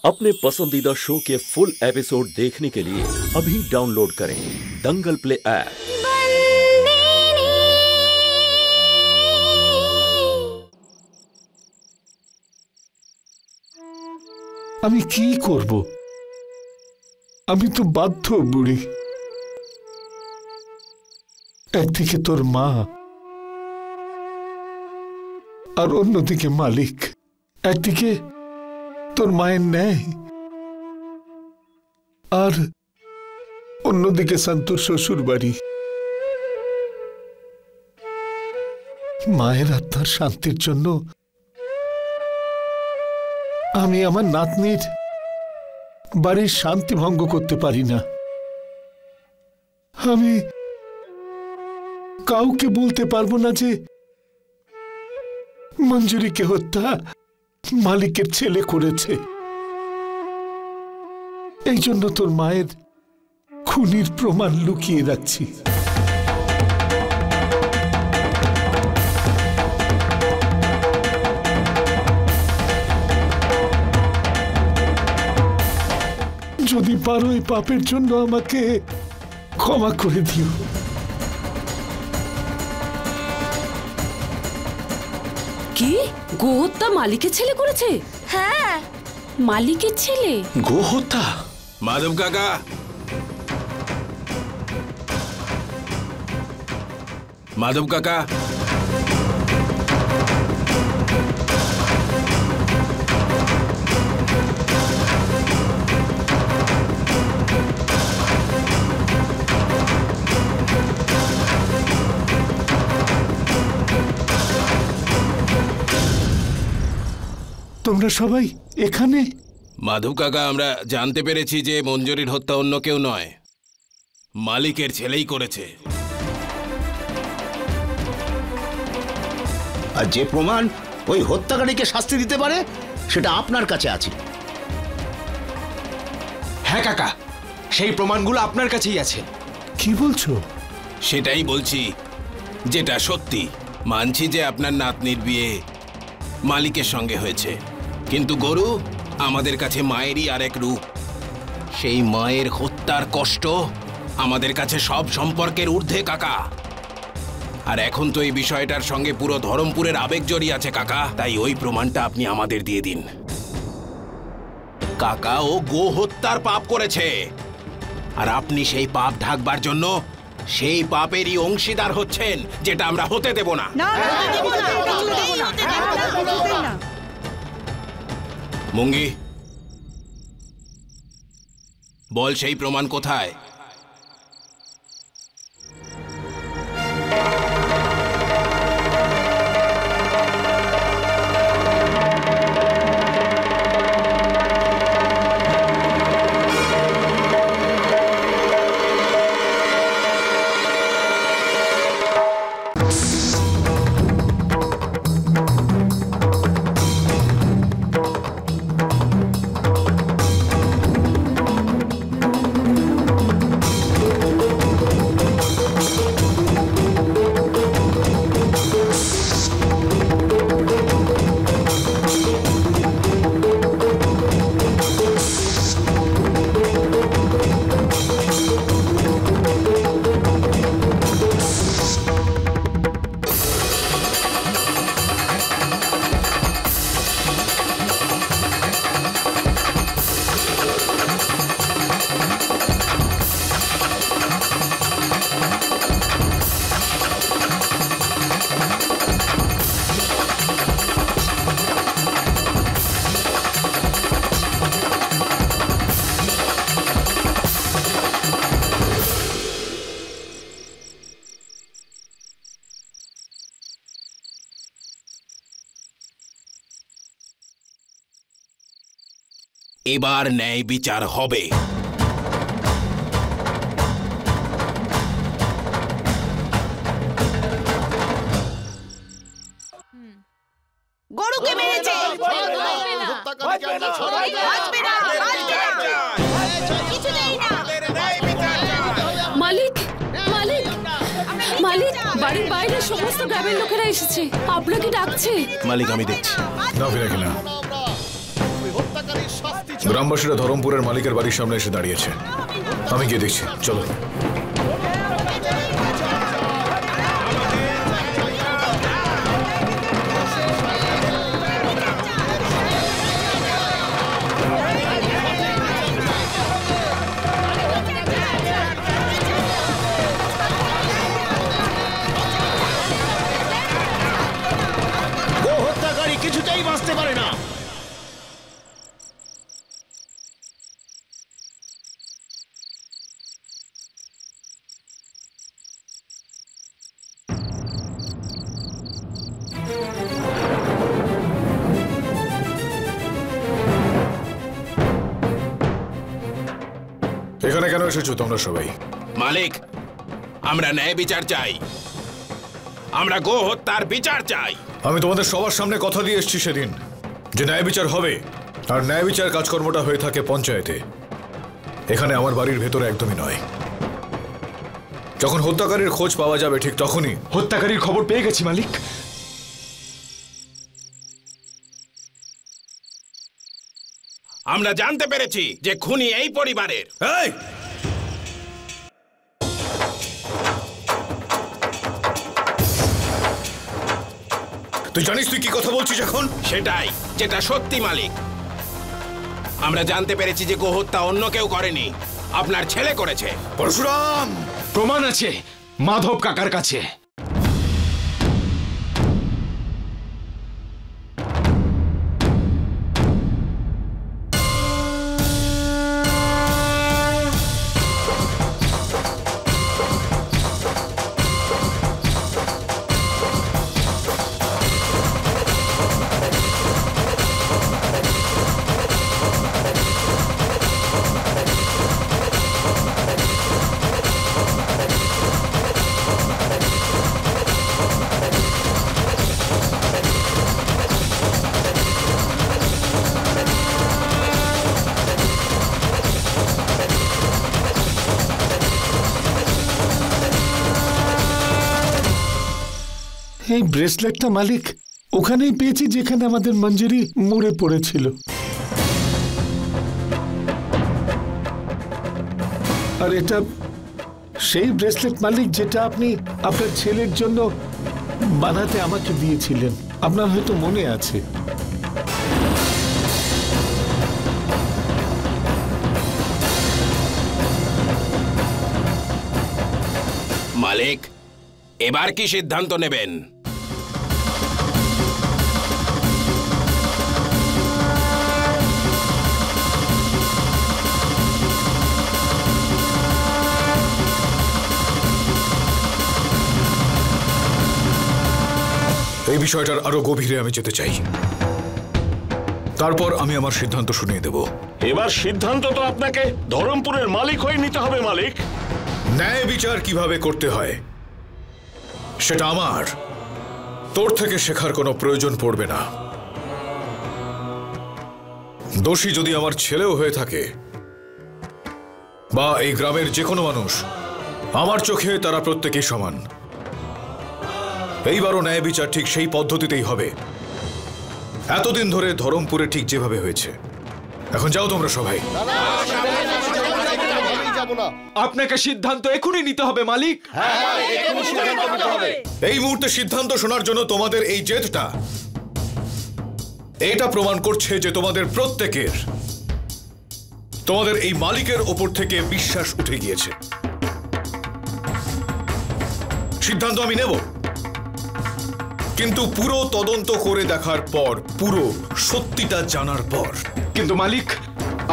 अपने पसंदीदा शो के फुल एपिसोड देखने के लिए अभी डाउनलोड करें दंगल प्ले ऐप। আমি কি করব? আমি তো বাধ্য বুড়ি। একদিকে তোর মা আর অন্যদিকে মালিক। একদিকে তোর মায়ের ন্যায় আর অন্যদিকে সন্তোর শ্বশুর বাড়ি। মায়ের আত্মার শান্তির জন্য আমি আমার নাতনির বাড়ির শান্তি ভঙ্গ করতে পারি না। আমি কাউকে বলতে পারবো না যে মঞ্জুরিকে হত্যা মালিকের ছেলে করেছে। এই জন্য তোর মায়ের খুনির প্রমাণ লুকিয়ে রাখছি। যদি পারো এই পাপের জন্য আমাকে ক্ষমা করে দিও। কি গোহত্যা মালিকের ছেলে করেছে? হ্যাঁ, মালিকের ছেলে গোহত্যা? মাধব কাকা, মাধব কাকা, তোমরা সবাই এখানে? মাধব কাকা, আমরা জানতে পেরেছি যে মঞ্জুরির হত্যা অন্য কেউ নয়, মালিকের ছেলেই করেছে। আর যে প্রমাণ ওই হত্যাকারীকে শাস্তি দিতে পারে সেটা আপনার কাছে আছে। হ্যাঁ কাকা, সেই প্রমাণগুলো আপনার কাছেই আছে। কি বলছো? সেটাই বলছি, যেটা সত্যি। মানছি যে আপনার নাতনির বিয়ে মালিকের সঙ্গে হয়েছে, কিন্তু গরু আমাদের কাছে মায়েরই আরেক রূপ। সেই মায়ের হত্যার কষ্ট আমাদের কাছে সব সম্পর্কের ঊর্ধ্বে কাকা। আর এখন তো এই বিষয়টার সঙ্গে পুরো ধরমপুরের আবেগ জড়িয়ে আছে কাকা, তাই ওই প্রমাণটা আপনি আমাদের দিয়ে দিন। কাকা ও গো হত্যার পাপ করেছে, আর আপনি সেই পাপ ঢাকবার জন্য সেই পাপেরই অংশীদার হচ্ছেন, যেটা আমরা হতে দেব না। মুঙ্গি, বল সেই প্রমাণ কোথায়? এবার ন্যায় বিচার হবে। গরুকে মেরেছে। মালিক, মালিক, মালিক, বাড়ির বাইরে সমস্ত গ্রামের লোকেরা এসেছে, আপনাকে ডাকছে। মালিক, আমি দেখছি। দাও ফিরে গেলাম। গ্রামবাসীরা ধরমপুরের মালিকের বাড়ির সামনে এসে দাঁড়িয়েছে। আমি গিয়ে দেখছি, চলো। হত্যাকারী কিছুতেই বাঁচতে পারে না। এখানে কেন এসেছো তোমরা সবাই? মালিক, আমরা ন্যায় বিচার চাই। আমরা গো হত্যার বিচার চাই। আমি তোমাদের সবার সামনে কথা দিয়ে এসেছি সেদিন যে ন্যায় বিচার হবে, আর ন্যায় বিচার কাজকর্মটা হয়ে থাকে পঞ্চায়েতে। এখানে আমার বাড়ির ভেতরে একদমই নয়। যখন হত্যাকারীর খোঁজ পাওয়া যাবে ঠিক তখনই। হত্যাকারীর খবর পেয়ে গেছি মালিক। আমরা জানতে পেরেছি যে খুনি এই পরিবারের। এই! তুই জানিস তুই কি কথা বলছিস এখন? সেটাই, যেটা সত্যি মালিক। আমরা জানতে পেরেছি যে গোহত্যা অন্য কেউ করেনি, আপনার ছেলে করেছে। পরশুরাম, প্রমাণ আছে মাধব কাকার কাছে। এই ব্রেসলেটটা মালিক ওখানেই পেয়েছি যেখানে আমাদের মঞ্জুরি মরে পড়েছিল। আর এটা সেই ব্রেসলেট মালিক যেটা আপনি আপনার ছেলের জন্য বানাতে আমাকে দিয়েছিলেন, আপনার হয়তো মনে আছে। মালিক, এবার কি সিদ্ধান্ত নেবেন? এই বিষয়টার আরো গভীরে আমি যেতে চাই, তারপর আমি আমার সিদ্ধান্ত শুনিয়ে দেব। এবার সিদ্ধান্ত তো আপনাকে ধরমপুরের মালিক হয়ে নিতে হবে মালিক। ন্যায় বিচার কিভাবে করতে হয় সেটা আমার তোর থেকে শেখার কোনো প্রয়োজন পড়বে না। দোষী যদি আমার ছেলেও হয়ে থাকে বা এই গ্রামের যে কোনো মানুষ, আমার চোখে তারা প্রত্যেকেই সমান। এইবারও ন্যায় বিচার ঠিক সেই পদ্ধতিতেই হবে, এতদিন ধরে ধরমপুরে ঠিক যেভাবে হয়েছে। এখন যাও তোমরা সবাই। আপনাকে সিদ্ধান্ত এখনই নিতে হবে মালিক। এই মুহূর্তে সিদ্ধান্ত শোনার জন্য তোমাদের এই জেদটা এটা প্রমাণ করছে যে তোমাদের প্রত্যেকের তোমাদের এই মালিকের ওপর থেকে বিশ্বাস উঠে গিয়েছে। সিদ্ধান্ত আমি নেব, কিন্তু পুরো তদন্ত করে দেখার পর, পুরো সত্যিটা জানার পর। কিন্তু মালিক,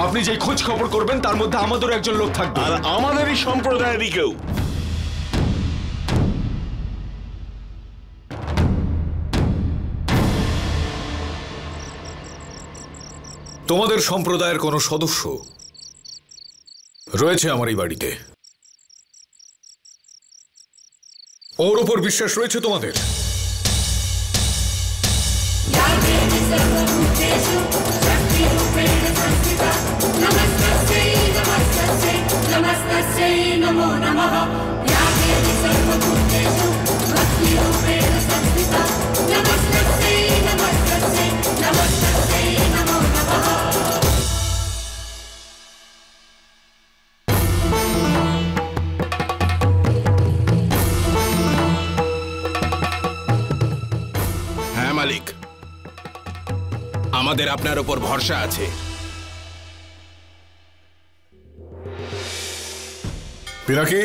আপনি যে খোঁজ খবর করবেন তার মধ্যে আমাদেরও একজন লোক থাকবে, আর আমাদেরই সম্প্রদায়েরই কেউ। তোমাদের সম্প্রদায়ের কোনো সদস্য রয়েছে আমার এই বাড়িতে, ওর ওপর বিশ্বাস রয়েছে তোমাদের? আমাদের আপনার ওপর ভরসা আছে। পিনাকি,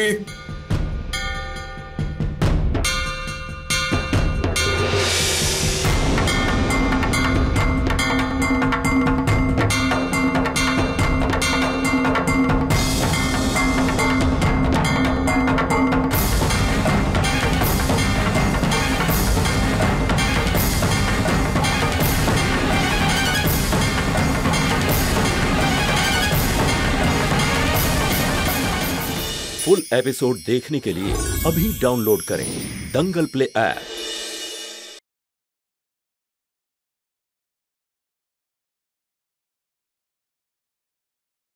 फुल एपिसोड देखने के लिए अभी डाउनलोड करें दंगल प्ले ऐप।